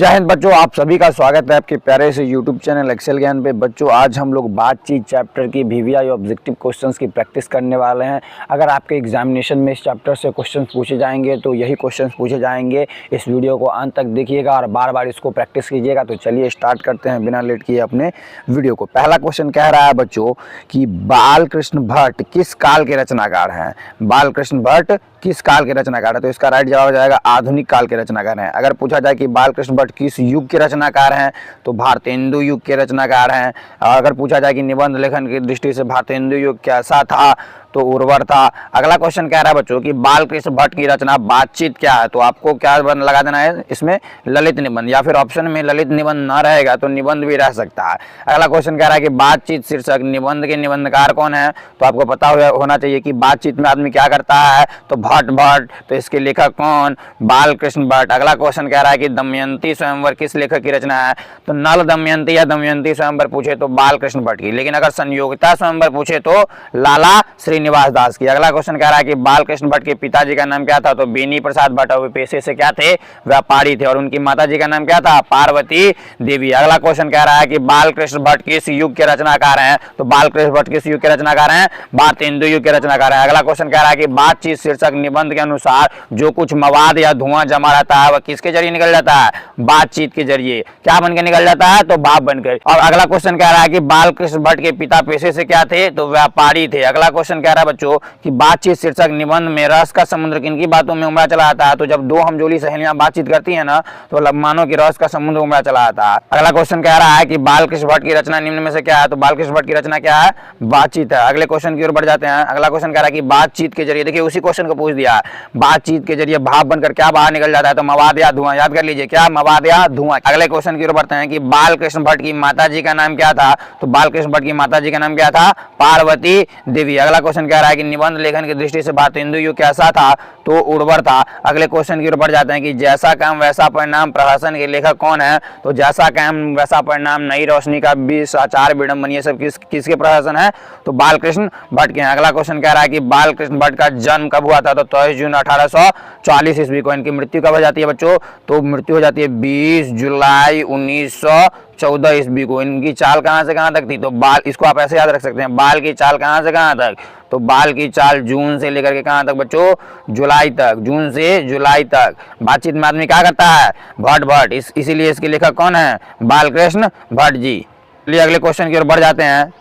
जय हिंद बच्चों, आप सभी का स्वागत है आपके प्यारे से यूट्यूब चैनल एक्सेल ज्ञान पे। बच्चों आज हम लोग बातचीत चैप्टर की वीवीआई ऑब्जेक्टिव क्वेश्चंस की प्रैक्टिस करने वाले हैं। अगर आपके एग्जामिनेशन में इस चैप्टर से क्वेश्चंस पूछे जाएंगे तो यही क्वेश्चंस पूछे जाएंगे। इस वीडियो को अंत तक देखिएगा और बार बार इसको प्रैक्टिस कीजिएगा। तो चलिए स्टार्ट करते हैं बिना लेट किए अपने वीडियो को। पहला क्वेश्चन कह रहा है बच्चों कि बालकृष्ण भट्ट किस काल के रचनाकार हैं। बालकृष्ण भट्ट किस काल के रचनाकार है, तो इसका राइट जवाब हो जाएगा आधुनिक काल के रचनाकार हैं। अगर पूछा जाए कि बालकृष्ण भट्ट किस युग के रचनाकार हैं, तो भारतेंदु युग के रचनाकार हैं। अगर पूछा जाए कि निबंध लेखन की दृष्टि से भारतेंदु युग कैसा था, तो उर्वर था। अगला क्वेश्चन कह रहा है बच्चों कि बालकृष्ण भट्ट की रचना बातचीत क्या है, तो आपको क्या लगा देना है इसमें, ललित निबंध, या फिर ऑप्शन में ललित निबंध ना रहेगा तो निबंध भी रह सकता है। अगला क्वेश्चन कह रहा है कि बातचीत शीर्षक निबंध के निबंधकार कौन है, तो आपको पता होना चाहिए कि बातचीत में आदमी क्या करता है, तो भट्ट, तो इसके लेखक कौन, बालकृष्ण भट्ट। अगला क्वेश्चन कह रहा है कि दमयंती स्वयंवर किस लेखक की रचना है, तो नल दमयंती या दमयंती स्वयंवर पूछे तो बालकृष्ण भट्ट की। लेकिन अगर संयोगिता स्वयंवर पूछे तो लाला श्रीनिवास दास की। अगला क्वेश्चन कह रहा है कि बालकृष्ण भट्ट के पिताजी का नाम क्या था, तो बेनी प्रसाद भट्ट, और पेशे से क्या थे, व्यापारी थे, और उनकी माताजी का नाम क्या था, पार्वती देवी। अगला क्वेश्चन कह रहा है कि बालकृष्ण भट्ट किस युग के रचनाकार हैं, तो बालकृष्ण भट्ट किस युग के रचनाकार हैं, भारतेंदु युग के रचनाकार हैं। अगला क्वेश्चन कह रहा है कि बातचीत शीर्षक निबंध के अनुसार जो कुछ मवाद या धुआं जमा रहता है वह किसके जरिए निकल जाता है, बातचीत के जरिए। क्या बनकर निकल जाता है, तो भाप बनकर। और अगला क्वेश्चन कह रहा है कि बालकृष्ण भट्ट के पिता पेशे से क्या थे, तो व्यापारी थे। अगला क्वेश्चन कह रहा है बच्चों कि बातचीत शीर्षक निबंध में रस का समुद्र किनकी बातों में उमड़ा चला आता है, तो जब दो हमजोली सहेलियां बातचीत करती है ना, तो मानो कि रस का समुद्र उमड़ा चला आता है। अगला क्वेश्चन कह रहा है कि बालकृष्ण भट्ट की रचना निम्न में से क्या है, तो बालकृष्ण भट्ट की रचना क्या है, बातचीत है। अगले क्वेश्चन की ओर बढ़ जाते हैं। अगला क्वेश्चन कह रहा है कि बातचीत के जरिए, देखिए उसी क्वेश्चन को पूछ दिया, बातचीत के जरिए भाप बनकर क्या बाहर निकल जाता है, तो मवाद या धुआं। याद कर लीजिए क्या, मवाद या धुआं। अगले क्वेश्चन की ओर बढ़ते हैं कि बालकृष्ण भट्ट की माताजी का नाम क्या था, तो बालकृष्ण भट्ट की माताजी का नाम क्या था, पार्वती देवी। अगला क्वेश्चन कह रहा है कि निबंध लेखन की दृष्टि से भारतेंदु युग कैसा था, तो उर्वर था। अगले क्वेश्चन की ओर बढ़ जाते हैं कि जैसा काम वैसा परिणाम प्रहसन के लेखक कौन है, तो जैसा काम वैसा परिणाम, नई रोशनी का 20 आचार विडम्बन, ये सब किसके प्रहसन है, तो बालकृष्ण भट्ट के हैं। अगला क्वेश्चन कह रहा है कि बालकृष्ण भट्ट का जन्म कब हुआ था, तो 23 जून 1840 ईस्वी को। इनकी मृत्यु कब हो जाती है बच्चों, तो मृत्यु हो जाती है 20 जुलाई 1914 ईस्वी को। इनकी चाल कहां से कहां तक थी, तो बाल, इसको आप ऐसे याद रख सकते हैं, बाल की चाल कहां से कहां तक, तो बाल की चाल जून से लेकर के कहां तक बच्चों, जुलाई तक, जून से जुलाई तक। बातचीत में आदमी क्या करता है, भट्ट, इसीलिए इसके लेखक कौन है, बालकृष्ण भट्ट जी। चलिए अगले क्वेश्चन की ओर बढ़ जाते हैं।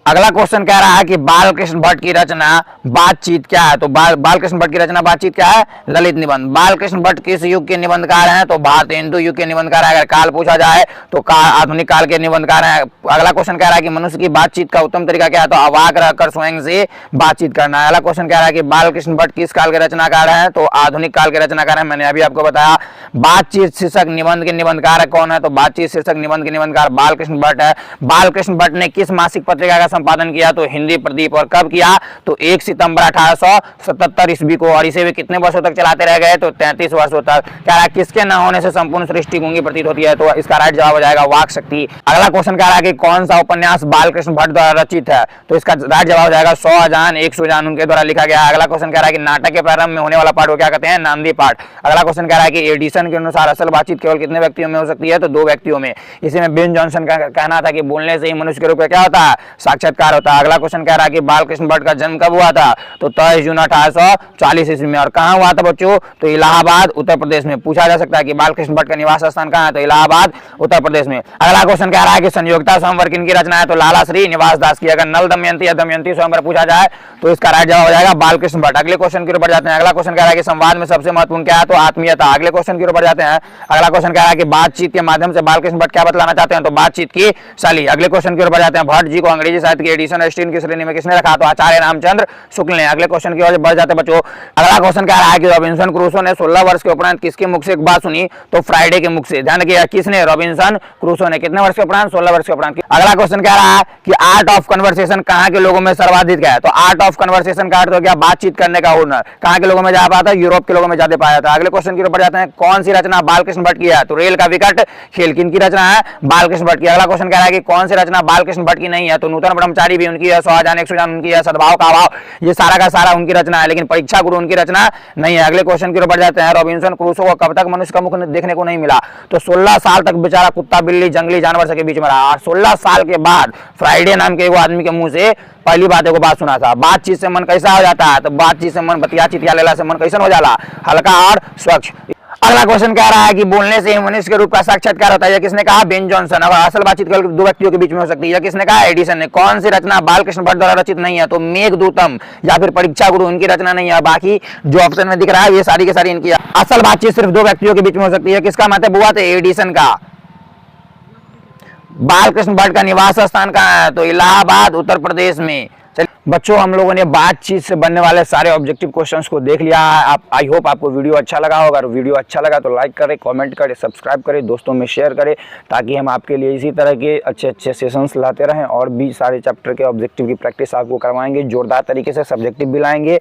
अगला क्वेश्चन कह रहा है कि बालकृष्ण भट्ट की रचना बातचीत क्या है, तो बालकृष्ण भट्ट की रचना बातचीत क्या है, ललित निबंध। बालकृष्ण भट्ट किस युग के निबंधकार हैं, तो भारतेंदु युग के निबंधकार है। अगर काल पूछा जाए तो आधुनिक काल के निबंधकार हैं। अगला क्वेश्चन कह रहा है कि मनुष्य की बातचीत का उत्तम तरीका क्या है, तो अवाक रहकर स्वयं से बातचीत करना है। अगला क्वेश्चन कह रहा है कि बालकृष्ण भट्ट किस काल के रचनाकार हैं, तो आधुनिक काल के रचनाकार हैं। मैंने अभी आपको बताया। बातचीत शीर्षक निबंध के निबंधकार कौन है, तो बातचीत शीर्षक निबंध के निबंधकार बालकृष्ण भट्ट है। बालकृष्ण भट्ट ने किस मासिक पत्रिका का संपादन किया, तो हिंदी प्रदीप, और कब किया, तो 1 सितंबर 1877 ईस्वी को। और इसे वे कितने वर्षों तक चलाते रह गए, तो 33 वर्षों तक। कह रहा है किसके न होने से संपूर्ण सृष्टि गूंगी प्रतीत होती है, तो इसका राइट जवाब हो जाएगा वाक शक्ति। अगला क्वेश्चन कह रहा है कि कौन सा उपन्यास बालकृष्ण भट्ट द्वारा रचित है, तो इसका राइट जवाब हो जाएगा 100 अजान 100 जान उनके द्वारा लिखा गया है। अगला क्वेश्चन कह रहा है कि नाटक के प्रारंभ में होने वाला पाठ को क्या कहते हैं, नांदी पाठ। अगला क्वेश्चन कह रहा है कि एडिसन के अनुसार असल बातचीत केवल कितने व्यक्तियों में हो सकती है, तो 2 व्यक्तियों में। इसी में बेन जॉनसन का कहना था कि बोलने से ही मनुष्य के रूप में क्या होता है, साक्षात्कार होता है। अगला क्वेश्चन कह रहा है कि बालकृष्ण भट्ट का जन्म कब हुआ था, तो 23 जून 1840 ईस्वी में। और कहां हुआ था बच्चों, तो इलाहाबाद उत्तर प्रदेश में। पूछा जा सकता है कि बालकृष्ण भट्ट का निवास स्थान कहां है, तो इलाहाबाद उत्तर प्रदेश में। अगला क्वेश्चन कह रहा है कि संयोगिता स्वयंवर किनकी रचना है, तो लाला श्रीनिवास दास की। अगर नल दमयंती या दमयंती स्वयंवर पूछा जाए तो इसका राइट जवाब हो जाएगा बालकृष्ण भट्ट। अगले क्वेश्चन की ओर बढ़ जाते हैं। अगला क्वेश्चन कह रहा है कि संवाद में सबसे महत्वपूर्ण क्या है, तो आत्मीयता। अगले क्वेश्चन की ओर बढ़ जाते हैं। अगला क्वेश्चन कह रहा है कि बातचीत के माध्यम से बालकृष्ण भट्ट क्या बतलाना चाहते हैं, तो बातचीत की शैली। अगले क्वेश्चन की ओर बढ़ जाते हैं। भट्ट जी को अंग्रेजी साहित्य की एडिशन एस्टीन की श्रेणी में किसने रखा, तो आचार्य रामचंद्र शुक्ल ने। अगले क्वेश्चन की ओर बढ़ जाते हैं बच्चों। अगला क्वेश्चन कह रहा है कि रॉबिन्सन क्रूसो ने 16 वर्ष के उपरांत किसके मुख से एक बात सुनी, तो फ्राइडे के मुख से। ध्यान रखिएगा, किसने, रॉबिन्सन क्रूसो ने। कितने वर्ष के उपरांत, 16 वर्ष के उपरांत। अगला क्वेश्चन कह रहा है कि आर्ट ऑफ कन्वर्सेशन कहां के लोगों में सर्वाधिक है, तो आर्ट ऑफ कन्वर्सेशन का अर्थ हो गया बातचीत करने का हुनर। कहां के लोगों में ज्यादा पाया था, यूरोप के लोगों में ज्यादा पाया था। अगले क्वेश्चन की ओर बढ़ जाते हैं। कौन सी रचना बालकृष्ण भट्ट की है, तो रेल का विकट खेल किनकी रचना है, बालकृष्ण भट्ट की। अगला क्वेश्चन कह रहा है कि कौन सी रचना बालकृष्ण भट्ट की नहीं है, तो नूतन ब्रह्मचारी भी उनकी है, सौ जान एक सौ जान उनकी है, सद्भाव का अभाव ये सारा का सारा उनकी रचना है, लेकिन परीक्षा गुरु उनकी रचना नहीं है। अगले क्वेश्चन की ओर बढ़ जाते हैं। रॉबिन्सन क्रूसो को कब तक मनुष्य का मुख देखने को नहीं मिला? तो 16 साल तक बेचारा कुत्ता बिल्ली जंगली जानवर के बीच में रहा, और 16 साल के बाद फ्राइडे नाम के एगो आदमी के मुंह से पहली बात एगो बात सुना था, बातचीत से मन कैसा हो जाता है? तो बातचीत से मन, बतिया चितिया लेला से मन कैसा हो जाला? हल्का और स्वच्छ। अगला क्वेश्चन कह रहा है कि बोलने से ही मनुष्य के रूप का साक्षात्कार होता है। यह किसने कहा? Ben Jonson. अब असल बातचीत केवल दो व्यक्तियों के बीच में हो सकती है। यह किसने कहा? एडिसन ने। कौन सी रचना बालकृष्ण भट्ट द्वारा रचित नहीं है? तो मेघदूतम या फिर परीक्षा गुरु उनकी रचना नहीं है। बाकी जो ऑप्शन में दिख रहा है ये सारी की सारी इनकी है। असल बातचीत सिर्फ दो व्यक्तियों के बीच में हो सकती है। किसका मत है? बुआ थे एडिसन का। बालकृष्ण भट्ट का निवास स्थान कहाँ है? तो इलाहाबाद उत्तर प्रदेश में। बच्चों हम लोगों ने बातचीत से बनने वाले सारे ऑब्जेक्टिव क्वेश्चंस को देख लिया है। आप आई होप आपको वीडियो अच्छा लगा होगा। अगर वीडियो अच्छा लगा तो लाइक करें, कमेंट करें, सब्सक्राइब करें, दोस्तों में शेयर करें, ताकि हम आपके लिए इसी तरह के अच्छे अच्छे सेशंस लाते रहें और भी सारे चैप्टर के ऑब्जेक्टिव की प्रैक्टिस आपको करवाएंगे, जोरदार तरीके से सब्जेक्टिव भी लाएंगे।